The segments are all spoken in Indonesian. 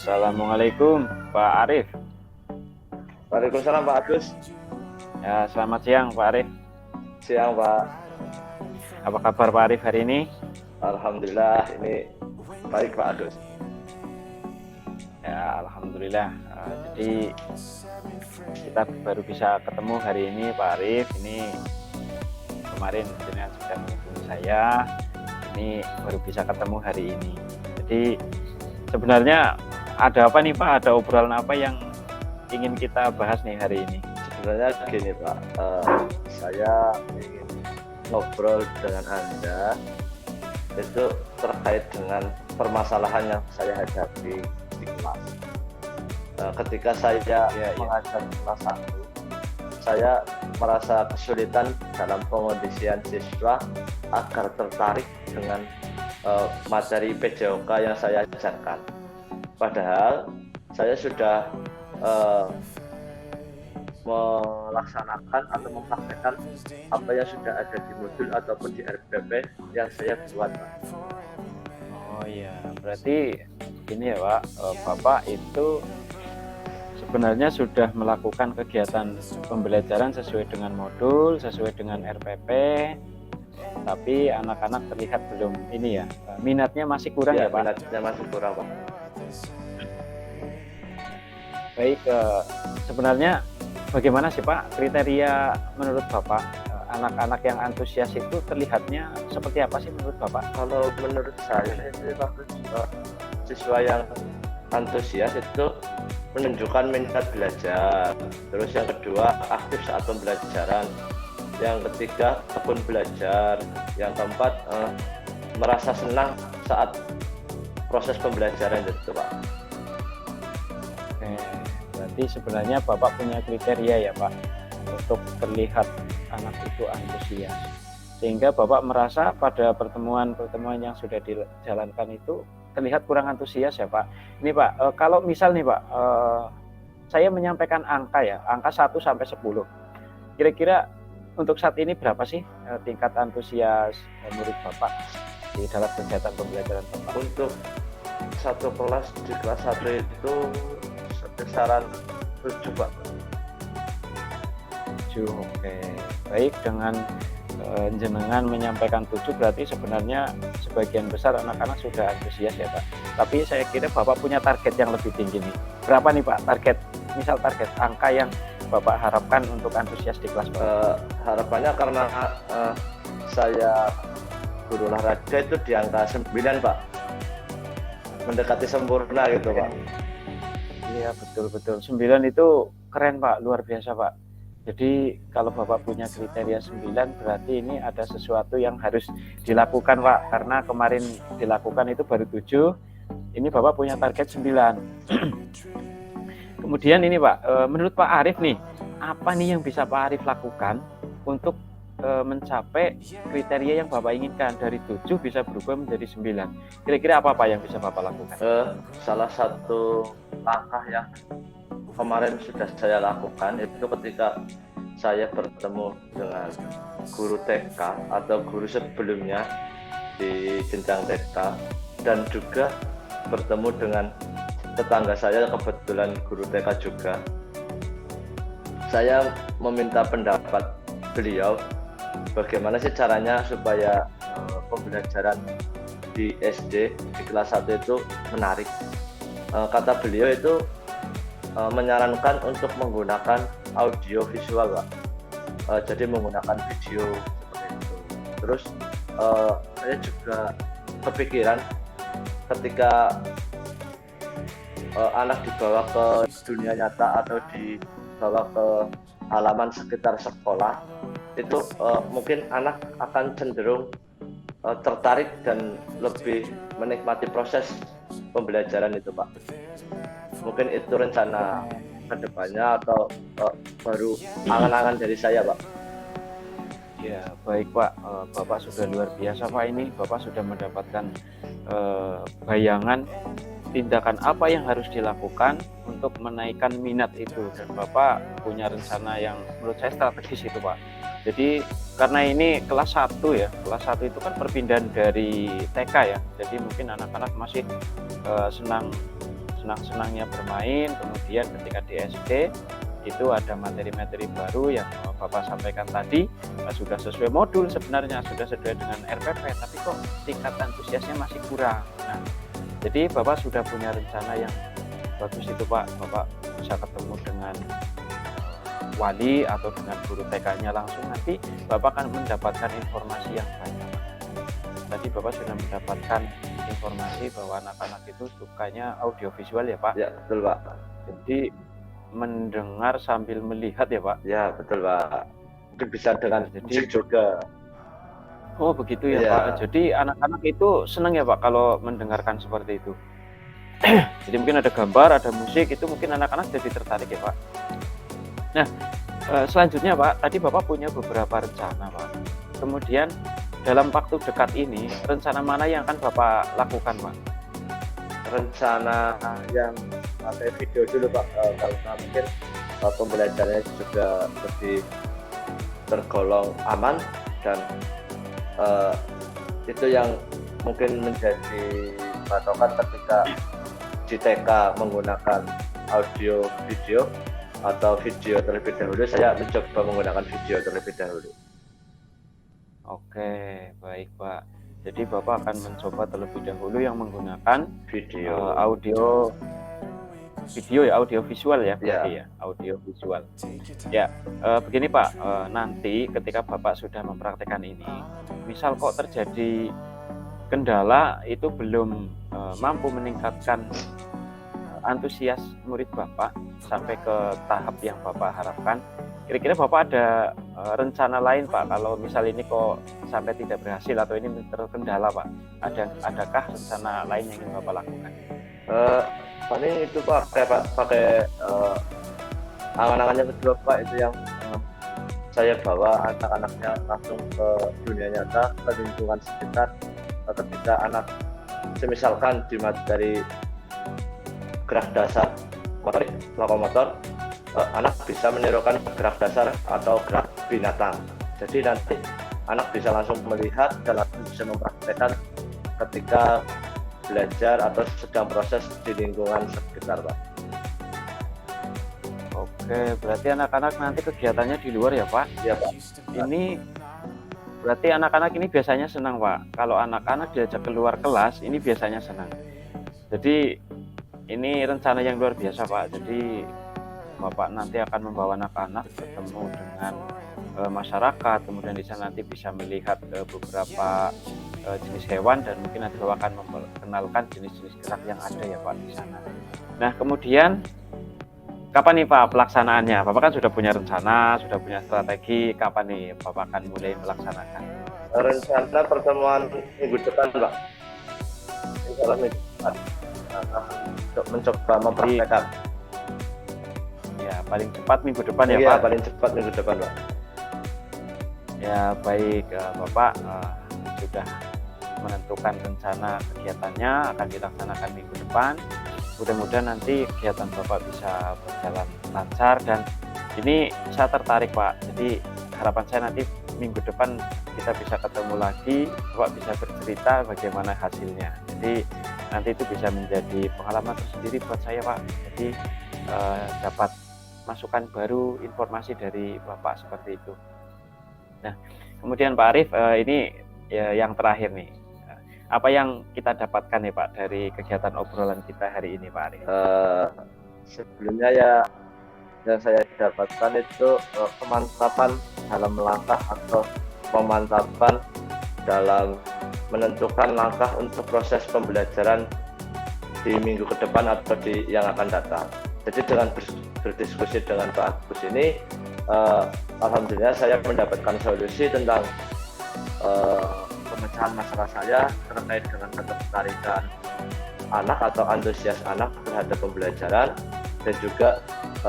Assalamualaikum Pak Arif. Waalaikumsalam Pak Agus. Ya, selamat siang Pak Arif. Siang Pak. Apa kabar Pak Arif hari ini? Alhamdulillah ini baik Pak Agus. Ya, alhamdulillah. Jadi kita baru bisa ketemu hari ini Pak Arif. Ini kemarin dengan sudah menghubungi saya. Ini baru bisa ketemu hari ini. Jadi sebenarnya ada apa nih Pak? Ada obrolan apa yang ingin kita bahas nih hari ini? Sebenarnya gini Pak, saya ingin ngobrol dengan Anda itu terkait dengan permasalahan yang saya hadapi di kelas. Ketika saya mengajar kelas 1, saya merasa kesulitan dalam pengondisian siswa agar tertarik dengan materi PJOK yang saya ajarkan. Padahal saya sudah melaksanakan atau mempraktekkan apa yang sudah ada di modul ataupun di RPP yang saya buat, Pak. Oh iya, berarti ini ya Pak, Bapak itu sebenarnya sudah melakukan kegiatan pembelajaran sesuai dengan modul, sesuai dengan RPP, tapi anak-anak terlihat belum ini ya, minatnya masih kurang ya Pak? Minatnya masih kurang Pak. Baik, sebenarnya bagaimana sih Pak kriteria menurut Bapak anak-anak yang antusias itu terlihatnya seperti apa sih menurut Bapak? Kalau menurut saya itu siswa yang antusias itu menunjukkan minat belajar, terus yang kedua aktif saat pembelajaran, yang ketiga tekun belajar, yang keempat merasa senang saat proses pembelajaran itu Pak. Berarti sebenarnya Bapak punya kriteria ya Pak untuk terlihat anak itu antusias, sehingga Bapak merasa pada pertemuan-pertemuan yang sudah dijalankan itu terlihat kurang antusias ya Pak. Ini Pak, kalau misal nih Pak, saya menyampaikan angka ya, angka 1 sampai 10. Kira-kira untuk saat ini berapa sih tingkat antusias murid Bapak di dalam kegiatan pembelajaran Bapak? Untuk satu kelas di kelas 1 itu besaran 7 Pak. 7, oke. Baik, dengan jenengan menyampaikan 7 berarti sebenarnya sebagian besar anak-anak sudah antusias ya Pak. Tapi saya kira Bapak punya target yang lebih tinggi nih. Berapa nih Pak target? Misal target angka yang Bapak harapkan untuk antusias di kelas Bapak? Harapannya karena saya guru olahraga itu di angka 9 Pak. Mendekati sempurna gitu Pak. Iya betul-betul, 9 itu keren Pak, luar biasa Pak. Jadi kalau Bapak punya kriteria 9 berarti ini ada sesuatu yang harus dilakukan Pak. Karena kemarin dilakukan itu baru 7, ini Bapak punya target 9. Kemudian ini Pak, menurut Pak Arif nih, apa nih yang bisa Pak Arif lakukan untuk mencapai kriteria yang Bapak inginkan? Dari 7 bisa berubah menjadi 9. Kira-kira apa yang bisa Bapak lakukan? Salah satu langkah yang kemarin sudah saya lakukan itu ketika saya bertemu dengan guru TK atau guru sebelumnya di jenjang TK, dan juga bertemu dengan tetangga saya kebetulan guru TK juga. Saya meminta pendapat beliau bagaimana sih caranya supaya pembelajaran di SD di kelas 1 itu menarik. Kata beliau itu menyarankan untuk menggunakan audio visual Pak. Jadi menggunakan video seperti itu. Terus saya juga kepikiran ketika anak dibawa ke dunia nyata atau dibawa ke halaman sekitar sekolah, itu mungkin anak akan cenderung tertarik dan lebih menikmati proses pembelajaran itu Pak. Mungkin itu rencana kedepannya atau baru angan-angan dari saya Pak. Ya baik Pak, Bapak sudah luar biasa Pak ini. Bapak sudah mendapatkan bayangan tindakan apa yang harus dilakukan untuk menaikkan minat itu, dan Bapak punya rencana yang menurut saya strategis itu Pak. Jadi karena ini kelas 1 ya, kelas 1 itu kan perpindahan dari TK ya, jadi mungkin anak-anak masih senang senang-senangnya bermain, kemudian ketika di SD itu ada materi-materi baru yang Bapak sampaikan tadi, sudah sesuai modul sebenarnya, sudah sesuai dengan RPP, tapi kok tingkat antusiasnya masih kurang. Nah, jadi Bapak sudah punya rencana yang bagus itu Pak, Bapak bisa ketemu dengan wali atau dengan guru TK-nya langsung, nanti Bapak akan mendapatkan informasi yang banyak. Tadi Bapak sudah mendapatkan informasi bahwa anak-anak itu sukanya audiovisual ya Pak? Ya, betul Pak. Jadi mendengar sambil melihat ya Pak? Ya, betul Pak. Mungkin bisa dengan Jadi, musik juga. Oh begitu ya Ya. Pak. Jadi anak-anak itu senang ya Pak kalau mendengarkan seperti itu. Jadi mungkin ada gambar, ada musik, itu mungkin anak-anak jadi tertarik ya Pak. Nah, selanjutnya Pak, tadi Bapak punya beberapa rencana Pak. Kemudian dalam waktu dekat ini, rencana mana yang akan Bapak lakukan Pak? Rencana yang pakai video dulu Pak, karena mungkin pembelajarannya juga lebih tergolong aman, dan itu yang mungkin menjadi patokan ketika di TK menggunakan audio video atau video terlebih dahulu. Saya mencoba menggunakan video terlebih dahulu. Oke, baik Pak. Jadi Bapak akan mencoba terlebih dahulu yang menggunakan Video. video ya, audio visual ya, berarti ya, audio visual. Ya, begini Pak, nanti ketika Bapak sudah mempraktekkan ini, misal kok terjadi kendala itu belum mampu meningkatkan antusias murid Bapak sampai ke tahap yang Bapak harapkan, kira-kira Bapak ada rencana lain Pak, kalau misal ini kok sampai tidak berhasil atau ini terkendala Pak, adakah rencana lain yang ingin Bapak lakukan? Paling itu Pak, pakai angan-angannya kedua Pak, itu yang saya bawa anak-anaknya langsung ke dunia nyata, ke lingkungan sekitar. Ketika anak semisalkan di materi gerak dasar motorik lokomotor, anak bisa menirukan gerak dasar atau gerak binatang. Jadi nanti anak bisa langsung melihat dan langsung bisa mempraktekkan ketika belajar atau sedang proses di lingkungan sekitar Pak. Oke, berarti anak-anak nanti kegiatannya di luar ya Pak? Iya Pak. Ini berarti anak-anak ini biasanya senang Pak. Kalau anak-anak diajak keluar kelas ini biasanya senang. Jadi ini rencana yang luar biasa Pak. Jadi Bapak nanti akan membawa anak-anak bertemu dengan masyarakat, kemudian di sana nanti bisa melihat beberapa jenis hewan, dan mungkin ada akan memperkenalkan jenis-jenis gerak yang ada ya Pak di sana. Nah, kemudian kapan nih Pak pelaksanaannya? Bapak kan sudah punya rencana, sudah punya strategi. Kapan nih Bapak akan mulai melaksanakan? Rencana pertemuan minggu depan Pak. Insya Allah minggu depan untuk mencoba mempraktekkan. Ya, paling cepat minggu depan ya Iya, Pak? paling cepat minggu depan Pak. Ya, baik Bapak sudah menentukan rencana kegiatannya akan dilaksanakan minggu depan. Mudah-mudahan nanti kegiatan Bapak bisa berjalan lancar, dan ini saya tertarik Pak. Jadi harapan saya nanti minggu depan kita bisa ketemu lagi, Bapak bisa bercerita bagaimana hasilnya. Jadi nanti itu bisa menjadi pengalaman tersendiri buat saya Pak. Jadi dapat masukan baru, informasi dari Bapak seperti itu. Nah, kemudian Pak Arief, ini ya, yang terakhir nih, apa yang kita dapatkan nih Pak dari kegiatan obrolan kita hari ini Pak Arief? Sebelumnya ya, yang saya dapatkan itu kemantapan dalam langkah atau pemantapan dalam menentukan langkah untuk proses pembelajaran di minggu ke depan atau di yang akan datang. Jadi dengan berdiskusi dengan Pak Agus ini, alhamdulillah saya mendapatkan solusi tentang pemecahan masalah saya terkait dengan ketertarikan anak atau antusias anak terhadap pembelajaran, dan juga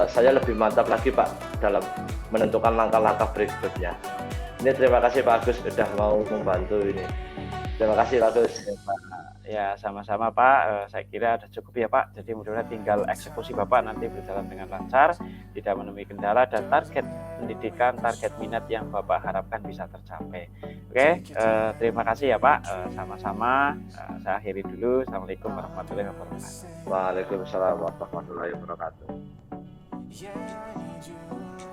saya lebih mantap lagi Pak dalam menentukan langkah-langkah berikutnya. Ini terima kasih Pak Agus sudah mau membantu ini. Terima kasih Pak Agus. Ya, sama-sama Pak. Saya kira ada cukup ya Pak. Jadi mudah-mudahan tinggal eksekusi Bapak nanti berjalan dengan lancar, tidak menemui kendala dan target pendidikan, target minat yang Bapak harapkan bisa tercapai. Oke, terima kasih ya Pak. Sama-sama. Saya akhiri dulu. Assalamualaikum warahmatullahi wabarakatuh. Waalaikumsalam warahmatullahi wabarakatuh. Yeah, I need you.